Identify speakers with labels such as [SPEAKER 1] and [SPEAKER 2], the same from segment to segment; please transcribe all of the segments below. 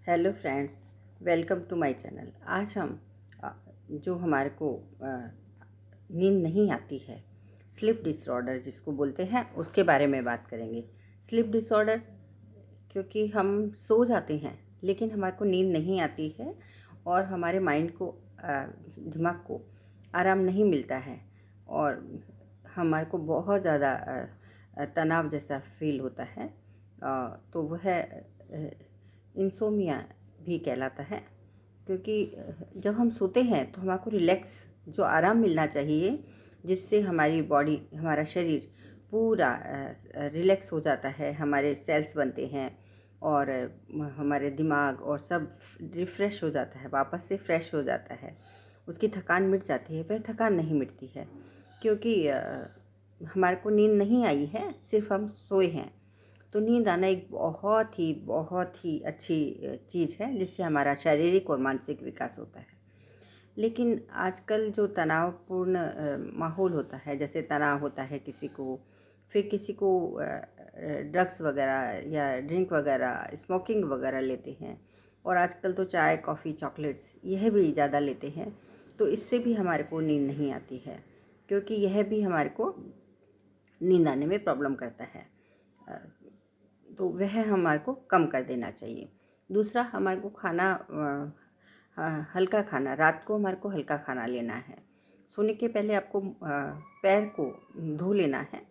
[SPEAKER 1] Hello friends, welcome to my channel. आज हम जो हमारे को नींद नहीं आती है, स्लीप डिसऑर्डर जिसको बोलते हैं, उसके बारे में बात करेंगे। स्लीप डिसऑर्डर क्योंकि हम सो जाते हैं लेकिन हमारे को नींद नहीं आती है और हमारे माइंड को दिमाग को आराम नहीं मिलता है और हमारे को बहुत ज़्यादा तनाव जैसा फील होता है। तो वह इंसोमिया भी कहलाता है, क्योंकि जब हम सोते हैं तो हमको रिलैक्स जो आराम मिलना चाहिए, जिससे हमारी बॉडी हमारा शरीर पूरा रिलैक्स हो जाता है, हमारे सेल्स बनते हैं और हमारे दिमाग और सब रिफ़्रेश हो जाता है, वापस से फ्रेश हो जाता है, उसकी थकान मिट जाती है। वह थकान नहीं मिटती है क्योंकि हमारे को नींद नहीं आई है, सिर्फ हम सोए हैं। तो नींद आना एक बहुत ही अच्छी चीज़ है, जिससे हमारा शारीरिक और मानसिक विकास होता है। लेकिन आजकल जो तनावपूर्ण माहौल होता है, जैसे तनाव होता है किसी को, फिर किसी को ड्रग्स वगैरह या ड्रिंक वगैरह, स्मोकिंग वगैरह लेते हैं, और आजकल तो चाय, कॉफ़ी, चॉकलेट्स यह भी ज़्यादा लेते हैं। तो इससे भी हमारे को नींद नहीं आती है, क्योंकि यह भी हमारे को नींद आने में प्रॉब्लम करता है। तो वह हमारे को कम कर देना चाहिए। दूसरा, हमारे को खाना हल्का खाना, रात को हमारे को हल्का खाना लेना है। सोने के पहले आपको पैर को धो लेना है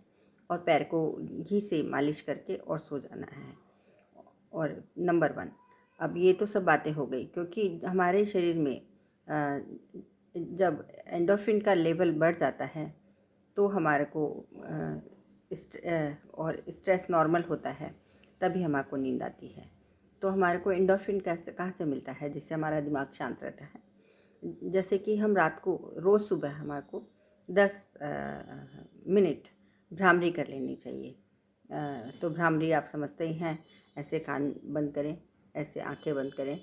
[SPEAKER 1] और पैर को घी से मालिश करके और सो जाना है। और नंबर 1, अब ये तो सब बातें हो गई, क्योंकि हमारे शरीर में जब एंडोर्फिन का लेवल बढ़ जाता है तो हमारे को और स्ट्रेस नॉर्मल होता है, तभी हमारे को नींद आती है। तो हमारे को एंडोर्फिन कैसे कहाँ से मिलता है, जिससे हमारा दिमाग शांत रहता है। जैसे कि हम रात को रोज़ सुबह हमारे को 10 मिनट भ्रामरी कर लेनी चाहिए। तो भ्रामरी आप समझते ही हैं, ऐसे कान बंद करें, ऐसे आंखें बंद करें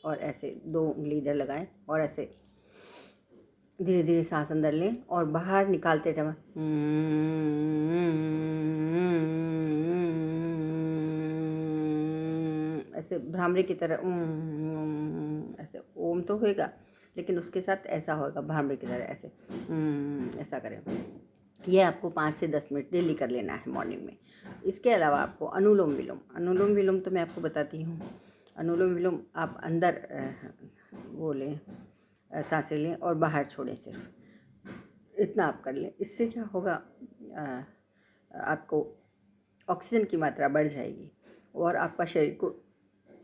[SPEAKER 1] और ऐसे 2 उंगली इधर लगाएं और ऐसे धीरे धीरे सांस अंदर लें और बाहर निकालते टाइम ऐसे भ्रामरी की तरह ऐसे ओम तो होएगा, लेकिन उसके साथ ऐसा होगा भ्रामरी की तरह, ऐसे ऐसा करें। ये आपको 5 से 10 मिनट डेली कर लेना है मॉर्निंग में। इसके अलावा आपको अनुलोम विलोम तो मैं आपको बताती हूँ। अनुलोम विलोम आप अंदर वो लें, सांसें लें और बाहर छोड़ें, सिर्फ इतना आप कर लें। इससे क्या होगा, आपको ऑक्सीजन की मात्रा बढ़ जाएगी और आपका शरीर को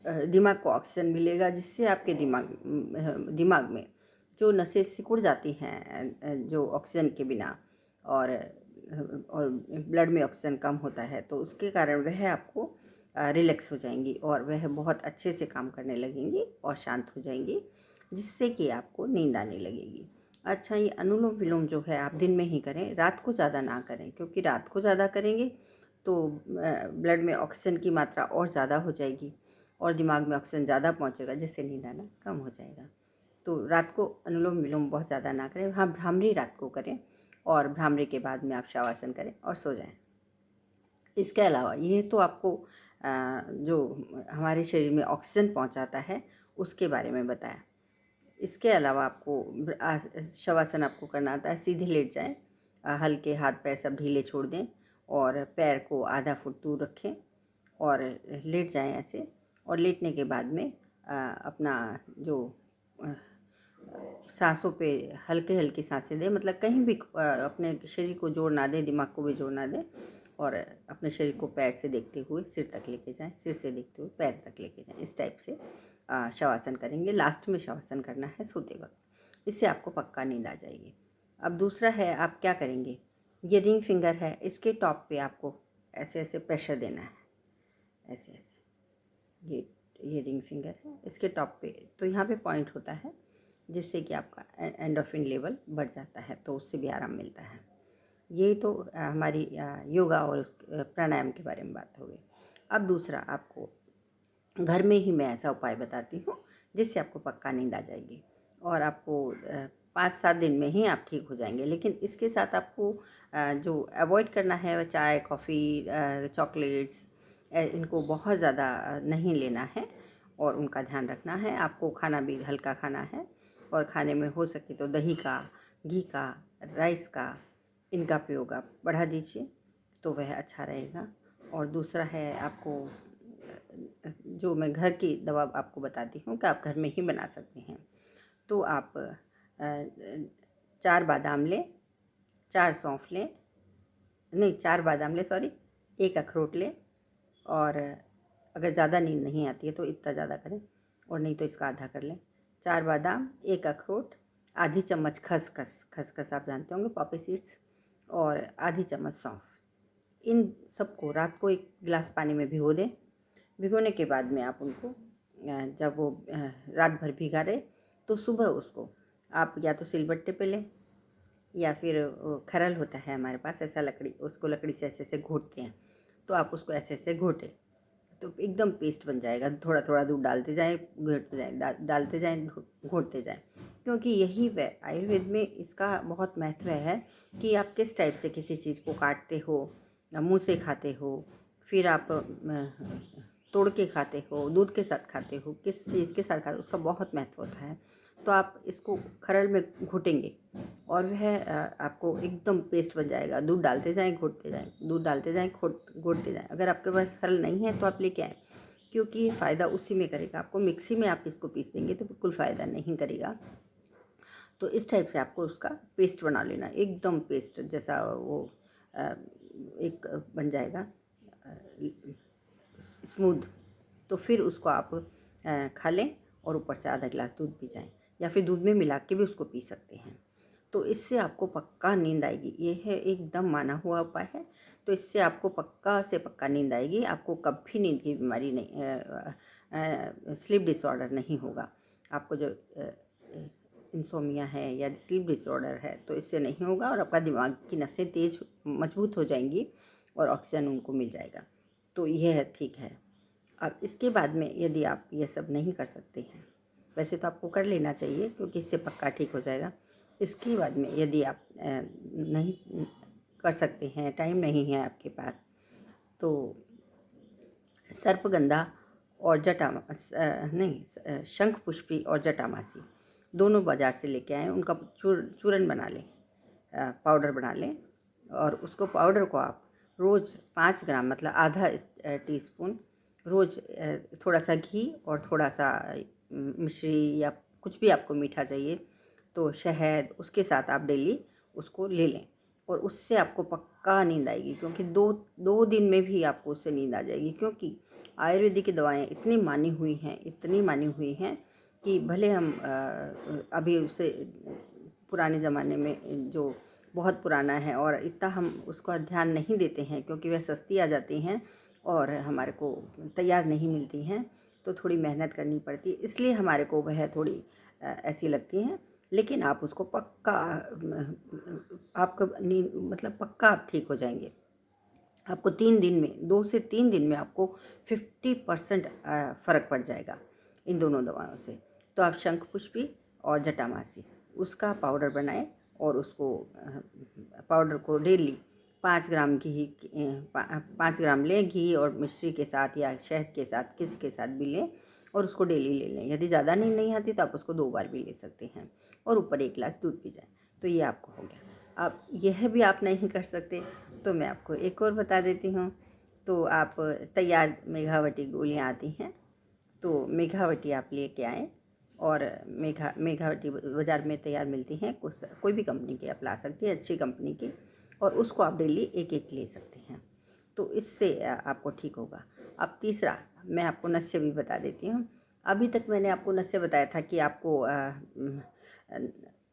[SPEAKER 1] दिमाग को ऑक्सीजन मिलेगा, जिससे आपके दिमाग में जो नसें सिकुड़ जाती हैं जो ऑक्सीजन के बिना, और ब्लड में ऑक्सीजन कम होता है, तो उसके कारण वह आपको रिलैक्स हो जाएंगी और वह बहुत अच्छे से काम करने लगेंगी और शांत हो जाएंगी, जिससे कि आपको नींद आने लगेगी। अच्छा, ये अनुलोम विलोम जो है आप दिन में ही करें, रात को ज़्यादा ना करें, क्योंकि रात को ज़्यादा करेंगे तो ब्लड में ऑक्सीजन की मात्रा और ज़्यादा हो जाएगी और दिमाग में ऑक्सीजन ज़्यादा पहुंचेगा, जिससे नींद आना कम हो जाएगा। तो रात को अनुलोम विलोम बहुत ज़्यादा ना करें। हाँ, भ्रामरी रात को करें और भ्रामरी के बाद में आप शवासन करें और सो जाएं। इसके अलावा ये तो आपको जो हमारे शरीर में ऑक्सीजन पहुंचाता है उसके बारे में बताया। इसके अलावा आपको शवासन आपको करना आता है। सीधे लेट जाएं, हल्के हाथ पैर सब ढीले छोड़ दें और पैर को आधा फुट दूर रखें और लेट जाएं ऐसे। और लेटने के बाद में अपना जो सांसों पे हल्के हल्की सांसें दें, मतलब कहीं भी अपने शरीर को जोर ना दें, दिमाग को भी जोर ना दें, और अपने शरीर को पैर से देखते हुए सिर तक लेके जाएं, सिर से देखते हुए पैर तक लेके जाएं। इस टाइप से शवासन करेंगे। लास्ट में शवासन करना है सोते वक्त, इससे आपको पक्का नींद आ जाएगी। अब दूसरा है, आप क्या करेंगे, ये रिंग फिंगर है, इसके टॉप पे आपको ऐसे ऐसे प्रेशर देना है, ऐसे ऐसे। ये रिंग फिंगर है, इसके टॉप पे तो यहाँ पे पॉइंट होता है, जिससे कि आपका एंडोर्फिन लेवल बढ़ जाता है, तो उससे भी आराम मिलता है। ये तो हमारी योगा और प्राणायाम के बारे में बात हो गई। अब दूसरा, आपको घर में ही मैं ऐसा उपाय बताती हूँ जिससे आपको पक्का नींद आ जाएगी और आपको 5-7 दिन में ही आप ठीक हो जाएंगे। लेकिन इसके साथ आपको जो अवॉइड करना है वह चाय, कॉफ़ी, चॉकलेट्स, इनको बहुत ज़्यादा नहीं लेना है और उनका ध्यान रखना है। आपको खाना भी हल्का खाना है और खाने में हो सके तो दही का, घी का, राइस का, इनका प्रयोग आप बढ़ा दीजिए तो वह अच्छा रहेगा। और दूसरा है, आपको जो मैं घर की दवा आपको बताती हूँ कि आप घर में ही बना सकते हैं। तो आप 4 बादाम लें, 4 सौंफ लें, नहीं 4 बादाम लें सॉरी, 1 अखरोट लें। और अगर ज़्यादा नींद नहीं आती है तो इतना ज़्यादा करें, और नहीं तो इसका आधा कर लें। 4 बादाम, 1 अखरोट, आधी चम्मच खसखस, खसखस आप जानते होंगे, पॉपी सीड्स, और आधी चम्मच सौंफ। इन सबको रात को 1 गिलास पानी में भिगो दें। भिगोने के बाद में आप उनको जब वो रात भर भिगा रहे तो सुबह उसको आप या तो सिलबट्टे पे लें या फिर खरल होता है हमारे पास ऐसा लकड़ी, उसको लकड़ी से ऐसे ऐसे घोटते हैं, तो आप उसको ऐसे ऐसे घोटें तो एकदम पेस्ट बन जाएगा। थोड़ा थोड़ा दूध डालते जाएं, घोटते जाएं, डालते जाएं, घोटते जाएं, क्योंकि यही वह आयुर्वेद में इसका बहुत महत्व है कि आप किस टाइप से किसी चीज़ को काटते हो, मुँह से खाते हो, फिर आप तोड़ के खाते हो, दूध के साथ खाते हो, किस चीज़ के साथ खाते हो, उसका बहुत महत्व होता है। तो आप इसको खरल में घोटेंगे और वह आपको एकदम पेस्ट बन जाएगा। दूध डालते जाएं, घोटते जाएं, दूध डालते जाएं, घोटते जाएं। अगर आपके पास खरल नहीं है तो आप लेके आएँ, क्योंकि ये फ़ायदा उसी में करेगा। आपको मिक्सी में आप इसको पीस देंगे तो बिल्कुल फ़ायदा नहीं करेगा। तो इस टाइप से आपको उसका पेस्ट बना लेना, एकदम पेस्ट जैसा वो एक बन जाएगा स्मूथ। तो फिर उसको आप खा लें और ऊपर से आधा गिलास दूध पी जाएं, या फिर दूध में मिला के भी उसको पी सकते हैं। तो इससे आपको पक्का नींद आएगी। ये है एकदम माना हुआ उपाय है। तो इससे आपको पक्का से पक्का नींद आएगी। आपको कभी नींद की बीमारी नहीं, स्लीप डिसऑर्डर नहीं होगा। आपको जो इंसोमिया है या स्लीप डिसऑर्डर है तो इससे नहीं होगा, और आपका दिमाग की नसें तेज मजबूत हो जाएंगी और ऑक्सीजन उनको मिल जाएगा। तो यह ठीक है। अब इसके बाद में यदि आप ये सब नहीं कर सकते हैं, वैसे तो आपको कर लेना चाहिए क्योंकि इससे पक्का ठीक हो जाएगा। इसके बाद में यदि आप नहीं कर सकते हैं, टाइम नहीं है आपके पास, तो सर्पगंधा और शंख पुष्पी और जटामासी दोनों बाज़ार से लेके आएँ। उनका चूरन बना लें, पाउडर बना लें, और उसको पाउडर को आप रोज़ 5 ग्राम मतलब आधा टीस्पून रोज़, थोड़ा सा घी और थोड़ा सा मिश्री या कुछ भी आपको मीठा चाहिए तो शहद, उसके साथ आप डेली उसको ले लें, और उससे आपको पक्का नींद आएगी। क्योंकि 2 दिन में भी आपको उससे नींद आ जाएगी, क्योंकि आयुर्वेदिक की दवाएं इतनी मानी हुई हैं, इतनी मानी हुई हैं कि भले हम अभी उसे पुराने ज़माने में जो बहुत पुराना है और इतना हम उसका ध्यान नहीं देते हैं क्योंकि वह सस्ती आ जाती हैं और हमारे को तैयार नहीं मिलती हैं, तो थोड़ी मेहनत करनी पड़ती है, इसलिए हमारे को वह थोड़ी ऐसी लगती हैं। लेकिन आप उसको पक्का आपका नींद मतलब पक्का आप ठीक हो जाएंगे। आपको 3 दिन में, 2 से 3 दिन में आपको 50% फ़र्क पड़ जाएगा इन दोनों दवाओं से। तो आप शंख पुष्पी और जटामासी उसका पाउडर बनाएं और उसको पाउडर को डेली 5 ग्राम घी 5 ग्राम लें घी और मिश्री के साथ या शहद के साथ, किसी के साथ भी लें, और उसको डेली ले लें। यदि ज़्यादा नींद नहीं आती तो आप उसको 2 बार भी ले सकते हैं, और ऊपर 1 गिलास दूध पी जाएं। तो ये आपको हो गया। अब यह भी आप नहीं कर सकते तो मैं आपको एक और बता देती हूँ। तो आप तैयार मेघावटी गोलियाँ आती हैं, तो मेघावटी आप लेके आएँ, और मेघावटी बाज़ार में तैयार मिलती हैं, कोई भी कंपनी की आप ला सकती हैं, अच्छी कंपनी की, और उसको आप डेली 1-1 ले सकते हैं। तो इससे आपको ठीक होगा। अब तीसरा मैं आपको नस्य भी बता देती हूँ। अभी तक मैंने आपको नस्य बताया था कि आपको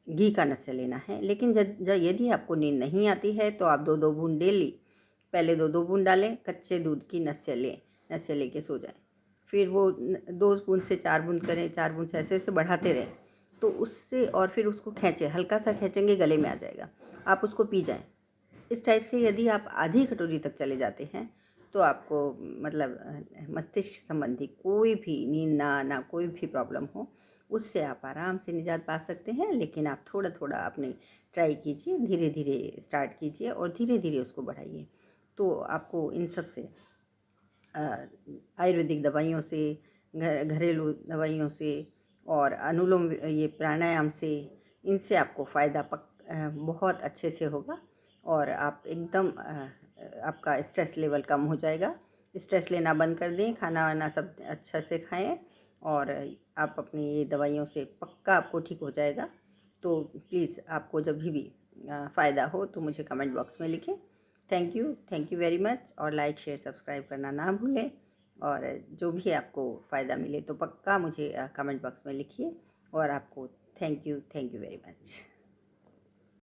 [SPEAKER 1] घी का नस्य लेना है, लेकिन यदि आपको नींद नहीं आती है तो आप 2-2 बूंद डेली, पहले 2-2 बूंद डालें, कच्चे दूध की नस्य लें, नस्य लेके सो जाएं। फिर वो 2 बूंद से 4 बूंद करें, 4 बूंद से ऐसे ऐसे बढ़ाते रहें, तो उससे, और फिर उसको खींचें, हल्का सा खींचेंगे गले में आ जाएगा, आप उसको पी जाएं। इस टाइप से यदि आप आधी कटोरी तक चले जाते हैं तो आपको मतलब मस्तिष्क संबंधी कोई भी नींद ना आना, कोई भी प्रॉब्लम हो, उससे आप आराम से निजात पा सकते हैं। लेकिन आप थोड़ा थोड़ा अपने ट्राई कीजिए, धीरे धीरे स्टार्ट कीजिए और धीरे धीरे उसको बढ़ाइए। तो आपको इन सब से आयुर्वेदिक दवाइयों से, घरेलू दवाइयों से और अनुलोम ये प्राणायाम से, इनसे आपको फ़ायदा बहुत अच्छे से होगा और आप एकदम आपका स्ट्रेस लेवल कम हो जाएगा। स्ट्रेस लेना बंद कर दें, खाना वाना सब अच्छा से खाएं और आप अपनी ये दवाइयों से पक्का आपको ठीक हो जाएगा। तो प्लीज़ आपको जब भी फ़ायदा हो तो मुझे कमेंट बॉक्स में लिखें। थैंक यू वेरी मच और लाइक शेयर सब्सक्राइब करना ना भूलें और जो भी आपको फ़ायदा मिले तो पक्का मुझे कमेंट बॉक्स में लिखिए और आपको थैंक यू वेरी मच।